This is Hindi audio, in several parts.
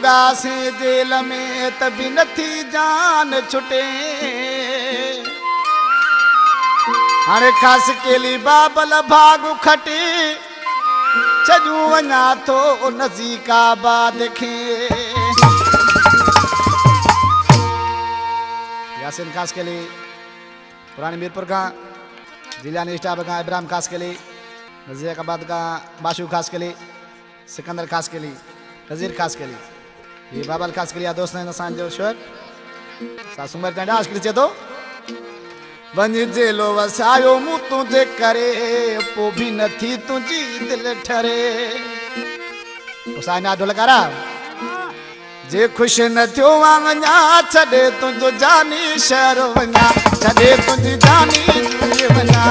भागा से जेल में तभी नथी जान छुटे। हाणे खास केली बाबल भाग खटी चजू वञा तो नज़ीका बा देखे। यासीन खास केली पुरानी मीरपुर का, जिलानी स्टाफ का इब्राहिम खास केली, नजीराबाद का बाशु खास केली, सिकंदर खास केली, नज़ीर खास केली, ये बाबल खास केली दोस्त ने नसान जो शोर सासुमर ता डांस करे तो वंज जेलो वसायो मु तुझे करे पो भी नथी तुझी दिल ठरे। उसाना ढोलकारा जे खुश न थियो वञा छॾे तुंहिंजो जानी शहर वञा, छॾे तुंहिंजी जानी तुझे वञा।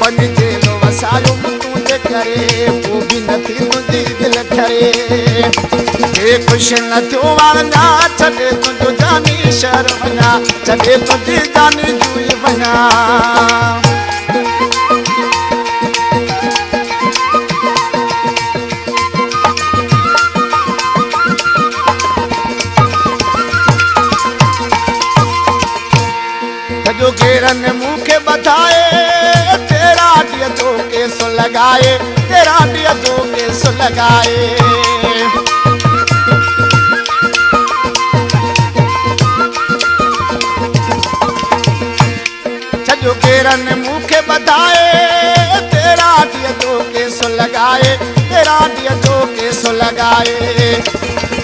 वञ जेलो वसायो मु तुझे करे पो भी नथी तुझी दिल ठरे। जे खुश न थियो वञा छॾे तुंहिंजो जानी शहर वञा, छॾे तुंहिंजी जानी तुझे वञा। जो घेरन मुखे बताए तेरा दिया तो के सो लगाए, तेरा दिया तो के सो लगाए। जो घेरन मुखे बताए तेरा दिया तो के सो लगाए, तेरा दिया तो के सो लगाए।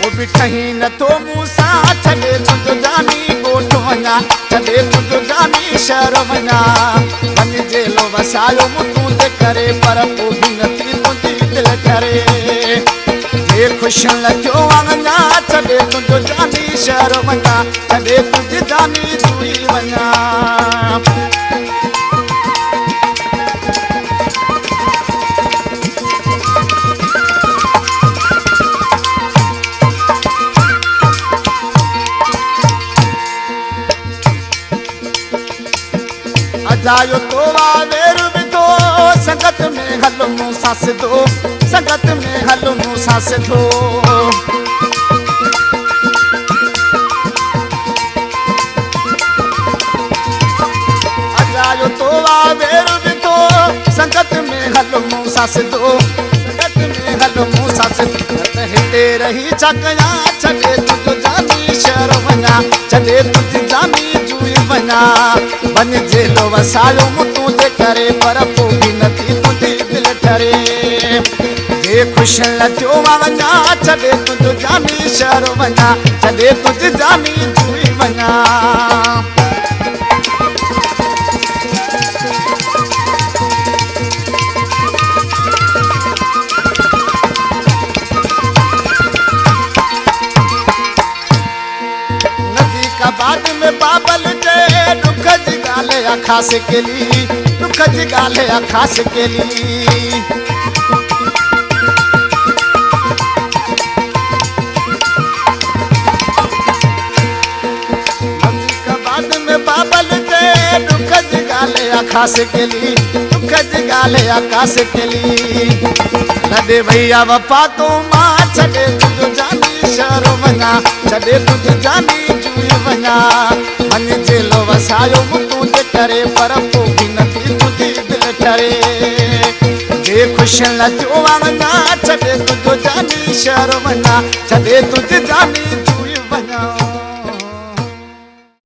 वो भी कहीं न तो मूसा छॾे तुझो जानी गोठ वञा, छॾे तुझो जानी शहर वञा। वञ जेलो वसायो मु तुझे करे पर पो भी नथी तुझी दिल ठरे। जे खुश न थियो वञा छॾे तुझो जानी शहर वञा, छॾे तुझी जानी तुई वञा। जायो तो वावेर विधो संगत में हलो मूसा सिधो, संगत में हलो मूसा सिधो। जायो तो वावेर विधो संगत में हलो मूसा सिधो, संगत में हलो मूसा सिधो। हिते रही चकया छॾे तुझो जानी शहर वञा, छॾे तुझी जानी जुई वञा। वञ जेलो वसायो मु तुझे करे पर पो भी नथी तुझी दिल ठरे। जे खुश न थियो वञा छॾे तुझो जानी शहर वञा, छॾे तुझी जानी जुई वञा। बाद में बाबल जे दुख जी ॻाल्हि खास केली, दुख जी ॻाल्हि खास केली। बाद में बाबल जे दुख जी ॻाल्हि खास केली, दुख जी ॻाल्हि खास केली। लॾे भैया वफ़ा तो मां छॾे तुझो जानी शहर वञा, छॾे तुझी जानी वञा। वञ जेलो वसायो मु तुझे करे पर पो भी नथी तुझी दिल ठरे। जे खुश न थियो वञा छॾे तुझो जानी शहर वञा, छॾे तुझी जानी जुई वञा।